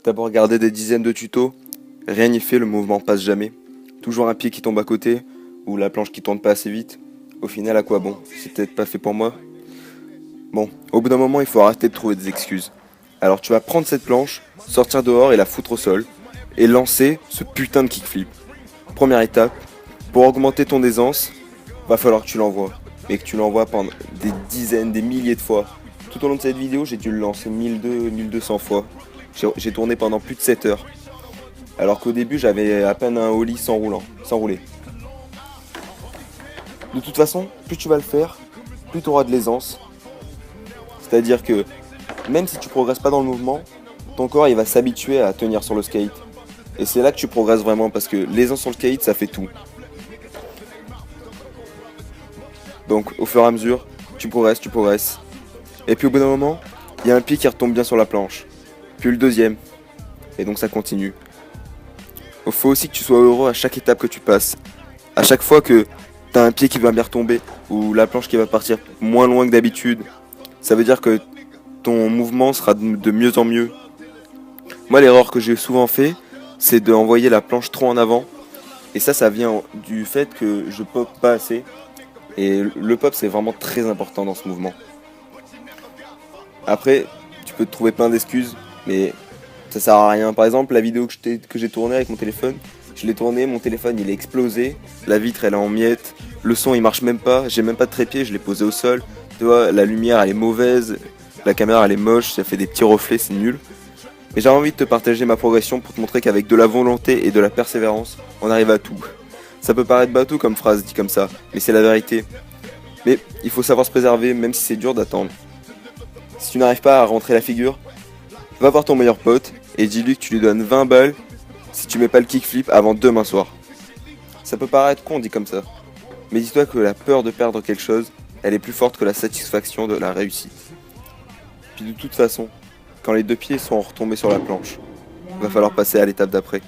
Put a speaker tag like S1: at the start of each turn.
S1: T'as beau regarder des dizaines de tutos, rien n'y fait, le mouvement passe jamais. Toujours un pied qui tombe à côté, ou la planche qui tourne pas assez vite. Au final, à quoi bon? C'est peut-être pas fait pour moi. Bon, au bout d'un moment, il faut arrêter de trouver des excuses. Alors tu vas prendre cette planche, sortir dehors et la foutre au sol, et lancer ce putain de kickflip. Première étape, pour augmenter ton aisance, va falloir que tu l'envoies. Mais que tu l'envoies pendant des dizaines, des milliers de fois. Tout au long de cette vidéo, j'ai dû le lancer 1200 fois. J'ai tourné pendant plus de 7 heures. Alors qu'au début, j'avais à peine un ollie sans rouler. De toute façon, plus tu vas le faire, plus tu auras de l'aisance. C'est-à-dire que même si tu progresses pas dans le mouvement, ton corps il va s'habituer à tenir sur le skate. Et c'est là que tu progresses vraiment parce que l'aisance sur le skate, ça fait tout. Donc au fur et à mesure, tu progresses. Et puis au bout d'un moment, il y a un pied qui retombe bien sur la planche. Puis le deuxième. Et donc ça continue. Il faut aussi que tu sois heureux à chaque étape que tu passes. À chaque fois que tu as un pied qui va bien retomber ou la planche qui va partir moins loin que d'habitude, ça veut dire que ton mouvement sera de mieux en mieux. Moi, l'erreur que j'ai souvent fait, c'est d'envoyer la planche trop en avant. Et ça vient du fait que je pop pas assez. Et le pop, c'est vraiment très important dans ce mouvement. Après, tu peux te trouver plein d'excuses, mais ça sert à rien. Par exemple, la vidéo que j'ai tournée avec mon téléphone, je l'ai tournée, mon téléphone il est explosé, la vitre elle est en miettes, le son il marche même pas, j'ai même pas de trépied, je l'ai posé au sol. Tu vois, la lumière elle est mauvaise, la caméra elle est moche, ça fait des petits reflets, c'est nul. Mais j'avais envie de te partager ma progression pour te montrer qu'avec de la volonté et de la persévérance, on arrive à tout. Ça peut paraître bateau comme phrase dit comme ça, mais c'est la vérité. Mais il faut savoir se préserver même si c'est dur d'attendre. Si tu n'arrives pas à rentrer la figure, va voir ton meilleur pote et dis-lui que tu lui donnes 20 balles si tu mets pas le kickflip avant demain soir. Ça peut paraître con dit comme ça, mais dis-toi que la peur de perdre quelque chose, elle est plus forte que la satisfaction de la réussite. Puis de toute façon, quand les deux pieds sont retombés sur la planche, va falloir passer à l'étape d'après.